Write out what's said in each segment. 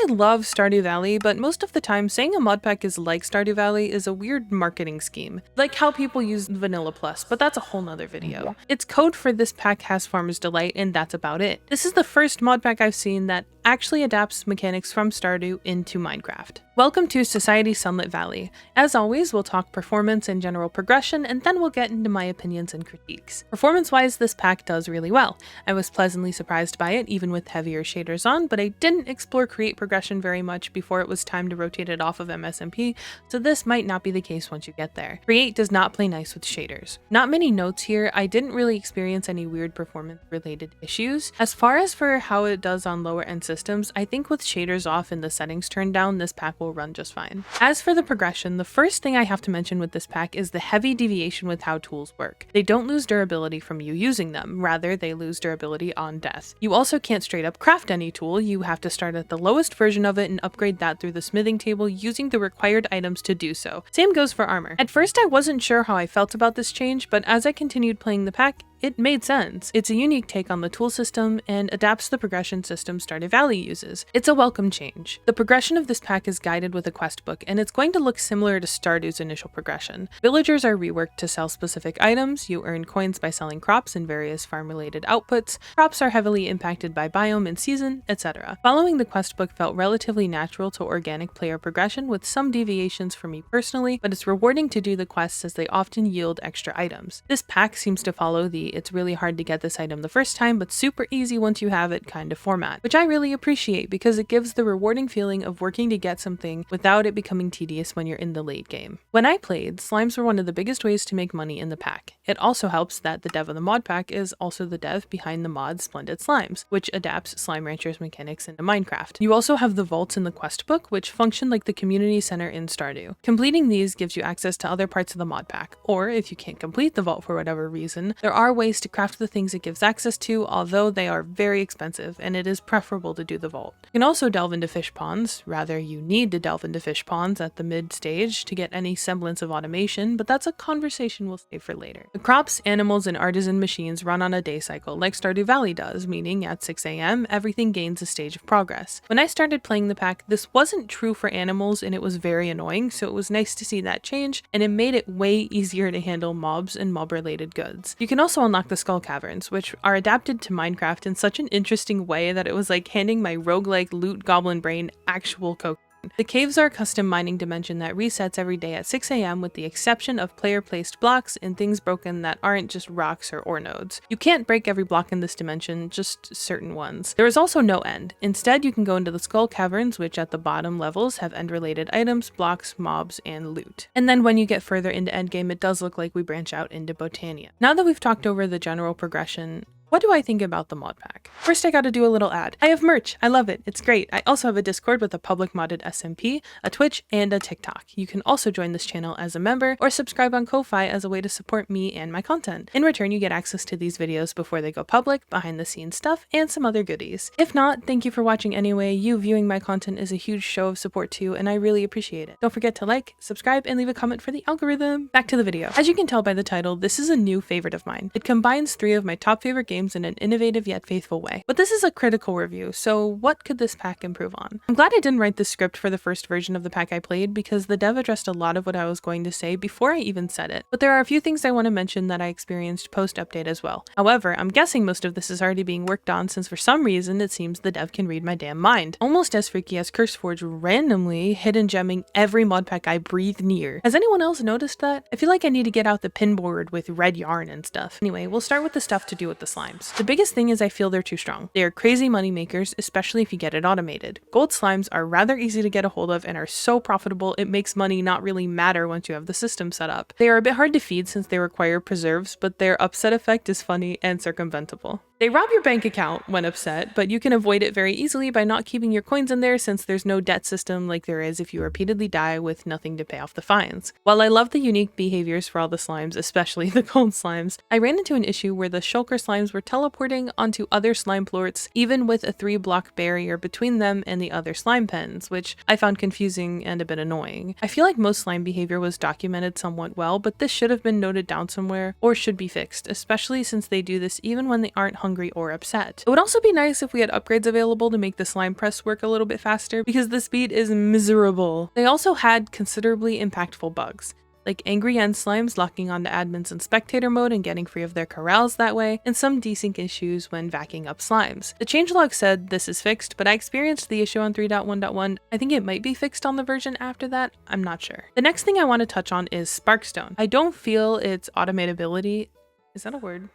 I love Stardew Valley, but most of the time saying a mod pack is like Stardew Valley is a weird marketing scheme, like how people use Vanilla Plus, but that's a whole nother video. Its code for this pack has Farmer's Delight, and that's about it. This is the first mod pack I've seen that actually adapts mechanics from Stardew into Minecraft. Welcome to Society Sunlit Valley. As always, we'll talk performance and general progression, and then we'll get into my opinions and critiques. Performance-wise, this pack does really well. I was pleasantly surprised by it, even with heavier shaders on, but I didn't explore create progression very much before it was time to rotate it off of MSMP, so this might not be the case once you get there. Create does not play nice with shaders. Not many notes here. I didn't really experience any weird performance-related issues. As far as for how it does on lower-end systems, I think with shaders off and the settings turned down, this pack will run just fine. As for the progression, the first thing I have to mention with this pack is the heavy deviation with how tools work. They don't lose durability from you using them, rather they lose durability on death. You also can't straight up craft any tool, you have to start at the lowest version of it and upgrade that through the smithing table using the required items to do so. Same goes for armor. At first I wasn't sure how I felt about this change, but as I continued playing the pack, it made sense. It's a unique take on the tool system and adapts the progression system Stardew Valley uses. It's a welcome change. The progression of this pack is guided with a quest book, and it's going to look similar to Stardew's initial progression. Villagers are reworked to sell specific items, you earn coins by selling crops and various farm-related outputs, crops are heavily impacted by biome and season, etc. Following the quest book felt relatively natural to organic player progression with some deviations for me personally, but it's rewarding to do the quests as they often yield extra items. This pack seems to follow the it's really hard to get this item the first time, but super easy once you have it kind of format, which I really appreciate because it gives the rewarding feeling of working to get something without it becoming tedious when you're in the late game. When I played, slimes were one of the biggest ways to make money in the pack. It also helps that the dev of the mod pack is also the dev behind the mod Splendid Slimes, which adapts Slime Rancher's mechanics into Minecraft. You also have the vaults in the quest book, which function like the community center in Stardew. Completing these gives you access to other parts of the mod pack, or if you can't complete the vault for whatever reason, there are ways to craft the things it gives access to, although they are very expensive and it is preferable to do the vault. You can also delve into fish ponds, rather you need to delve into fish ponds at the mid stage to get any semblance of automation, but that's a conversation we'll save for later. The crops, animals, and artisan machines run on a day cycle like Stardew Valley does, meaning at 6 AM everything gains a stage of progress. When I started playing the pack, this wasn't true for animals and it was very annoying, so it was nice to see that change, and it made it way easier to handle mobs and mob related goods. You can also unlock the skull caverns, which are adapted to Minecraft in such an interesting way that it was like handing my roguelike loot goblin brain actual cocaine. The caves are a custom mining dimension that resets every day at 6 AM with the exception of player-placed blocks and things broken that aren't just rocks or ore nodes. You can't break every block in this dimension, just certain ones. There is also no end. Instead, you can go into the skull caverns, which at the bottom levels have end-related items, blocks, mobs, and loot. And then when you get further into endgame, it does look like we branch out into Botania. Now that we've talked over the general progression, what do I think about the mod pack? First, I gotta do a little ad. I have merch. I love it. It's great. I also have a Discord with a public modded SMP, a Twitch, and a TikTok. You can also join this channel as a member or subscribe on Ko-Fi as a way to support me and my content. In return, you get access to these videos before they go public, behind the scenes stuff, and some other goodies. If not, thank you for watching anyway. You viewing my content is a huge show of support too, and I really appreciate it. Don't forget to like, subscribe, and leave a comment for the algorithm. Back to the video. As you can tell by the title, this is a new favorite of mine. It combines 3 of my top favorite games in an innovative yet faithful way. But this is a critical review, so what could this pack improve on? I'm glad I didn't write the script for the first version of the pack I played because the dev addressed a lot of what I was going to say before I even said it. But there are a few things I want to mention that I experienced post-update as well. However, I'm guessing most of this is already being worked on since for some reason it seems the dev can read my damn mind. Almost as freaky as CurseForge randomly hidden gemming every mod pack I breathe near. Has anyone else noticed that? I feel like I need to get out the pinboard with red yarn and stuff. Anyway, we'll start with the stuff to do with the slimes. The biggest thing is I feel they're too strong. They are crazy money makers, especially if you get it automated. Gold slimes are rather easy to get a hold of and are so profitable it makes money not really matter once you have the system set up. They are a bit hard to feed since they require preserves, but their upset effect is funny and circumventable. They rob your bank account when upset, but you can avoid it very easily by not keeping your coins in there since there's no debt system like there is if you repeatedly die with nothing to pay off the fines. While I love the unique behaviors for all the slimes, especially the gold slimes, I ran into an issue where the shulker slimes were teleporting onto other slime plorts even with a 3-block barrier between them and the other slime pens, which I found confusing and a bit annoying. I feel like most slime behavior was documented somewhat well, but this should have been noted down somewhere or should be fixed, especially since they do this even when they aren't hungry hungry or upset. It would also be nice if we had upgrades available to make the slime press work a little bit faster, because the speed is miserable. They also had considerably impactful bugs, like angry end slimes locking onto admins in spectator mode and getting free of their corrals that way, and some desync issues when vacuuming up slimes. The changelog said this is fixed, but I experienced the issue on 3.1.1. I think it might be fixed on the version after that, I'm not sure. The next thing I want to touch on is Sparkstone. I don't feel its automatability, is that a word?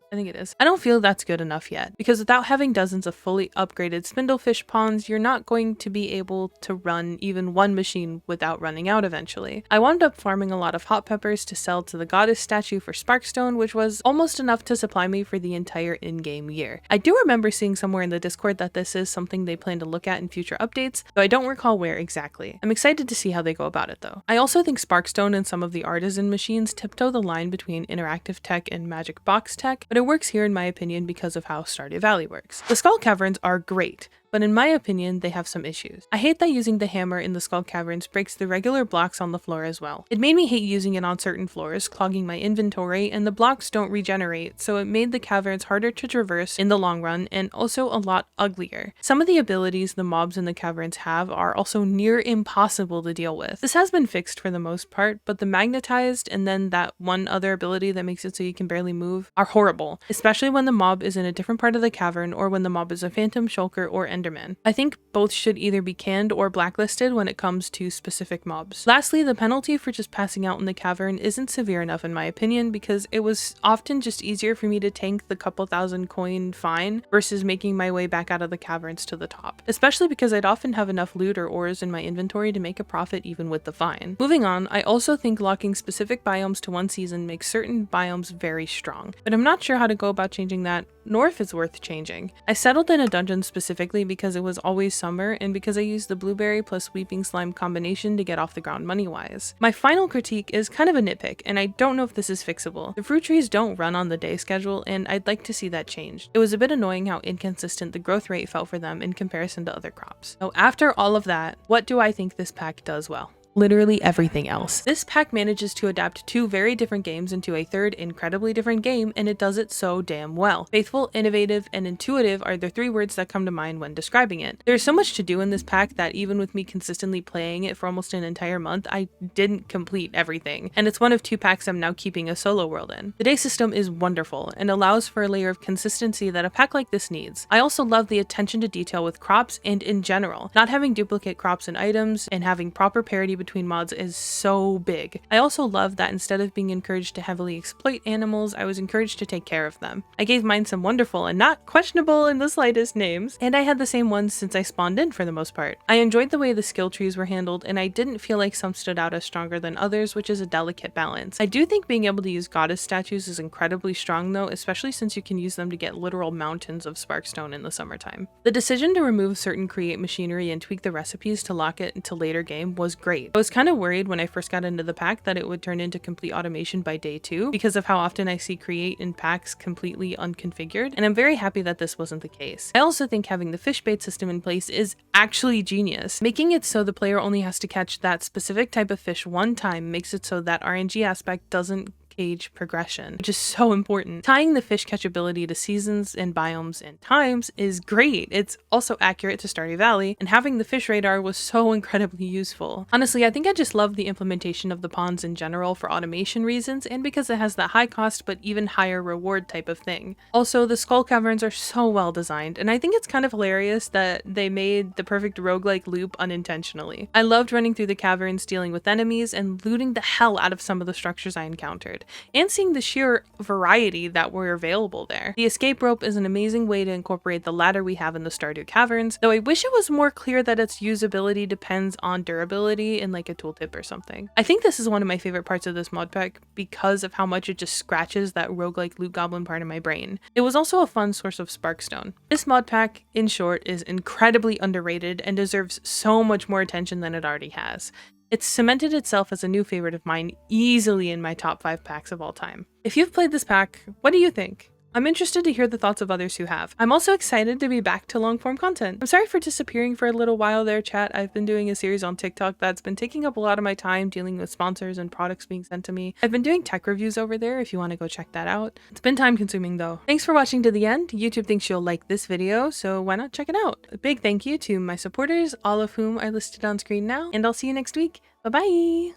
I think it is. I don't feel that's good enough yet, because without having dozens of fully upgraded spindlefish ponds, you're not going to be able to run even one machine without running out eventually. I wound up farming a lot of hot peppers to sell to the goddess statue for Sparkstone, which was almost enough to supply me for the entire in-game year. I do remember seeing somewhere in the Discord that this is something they plan to look at in future updates, though I don't recall where exactly. I'm excited to see how they go about it though. I also think Sparkstone and some of the artisan machines tiptoe the line between interactive tech and magic box tech, but it works here in my opinion because of how Stardew Valley works. The skull caverns are great, but in my opinion, they have some issues. I hate that using the hammer in the skull caverns breaks the regular blocks on the floor as well. It made me hate using it on certain floors, clogging my inventory, and the blocks don't regenerate, so it made the caverns harder to traverse in the long run and also a lot uglier. Some of the abilities the mobs in the caverns have are also near impossible to deal with. This has been fixed for the most part, but the magnetized and then that one other ability that makes it so you can barely move are horrible, especially when the mob is in a different part of the cavern or when the mob is a phantom, shulker, or enderman. I think both should either be canned or blacklisted when it comes to specific mobs. Lastly, the penalty for just passing out in the cavern isn't severe enough in my opinion, because it was often just easier for me to tank the couple thousand coin fine versus making my way back out of the caverns to the top, especially because I'd often have enough loot or ores in my inventory to make a profit even with the fine. Moving on, I also think locking specific biomes to one season makes certain biomes very strong, but I'm not sure how to go about changing that, nor if it's worth changing. I settled in a dungeon specifically because it was always summer and because I used the blueberry plus weeping slime combination to get off the ground money-wise. My final critique is kind of a nitpick, and I don't know if this is fixable. The fruit trees don't run on the day schedule, and I'd like to see that changed. It was a bit annoying how inconsistent the growth rate felt for them in comparison to other crops. So after all of that, what do I think this pack does well? Literally everything else. This pack manages to adapt two very different games into a third incredibly different game, and it does it so damn well. Faithful, innovative, and intuitive are the three words that come to mind when describing it. There's so much to do in this pack that even with me consistently playing it for almost an entire month, I didn't complete everything, and it's one of two packs I'm now keeping a solo world in. The day system is wonderful and allows for a layer of consistency that a pack like this needs. I also love the attention to detail with crops and in general. Not having duplicate crops and items and having proper parity between mods is so big. I also love that instead of being encouraged to heavily exploit animals, I was encouraged to take care of them. I gave mine some wonderful and not questionable in the slightest names, and I had the same ones since I spawned in for the most part. I enjoyed the way the skill trees were handled, and I didn't feel like some stood out as stronger than others, which is a delicate balance. I do think being able to use goddess statues is incredibly strong though, especially since you can use them to get literal mountains of sparkstone in the summertime. The decision to remove certain create machinery and tweak the recipes to lock it into later game was great. I was kind of worried when I first got into the pack that it would turn into complete automation by day 2 because of how often I see create in packs completely unconfigured, and I'm very happy that this wasn't the case. I also think having the fish bait system in place is actually genius. Making it so the player only has to catch that specific type of fish one time makes it so that RNG aspect doesn't age progression, which is so important. Tying the fish catchability to seasons and biomes and times is great. It's also accurate to Stardew Valley, and having the fish radar was so incredibly useful. Honestly, I think I just love the implementation of the ponds in general for automation reasons and because it has that high cost but even higher reward type of thing. Also, the skull caverns are so well designed, and I think it's kind of hilarious that they made the perfect roguelike loop unintentionally. I loved running through the caverns, dealing with enemies, and looting the hell out of some of the structures I encountered, and seeing the sheer variety that were available there. The escape rope is an amazing way to incorporate the ladder we have in the Stardew Caverns, though I wish it was more clear that its usability depends on durability in like a tooltip or something. I think this is one of my favorite parts of this mod pack because of how much it just scratches that roguelike loot goblin part of my brain. It was also a fun source of sparkstone. This mod pack, in short, is incredibly underrated and deserves so much more attention than it already has. It's cemented itself as a new favorite of mine, easily in my top 5 packs of all time. If you've played this pack, what do you think? I'm interested to hear the thoughts of others who have. I'm also excited to be back to long form content. I'm sorry for disappearing for a little while there, chat. I've been doing a series on TikTok that's been taking up a lot of my time dealing with sponsors and products being sent to me. I've been doing tech reviews over there if you want to go check that out. It's been time consuming though. Thanks for watching to the end. YouTube thinks you'll like this video, so why not check it out? A big thank you to my supporters, all of whom are listed on screen now, and I'll see you next week. Bye bye!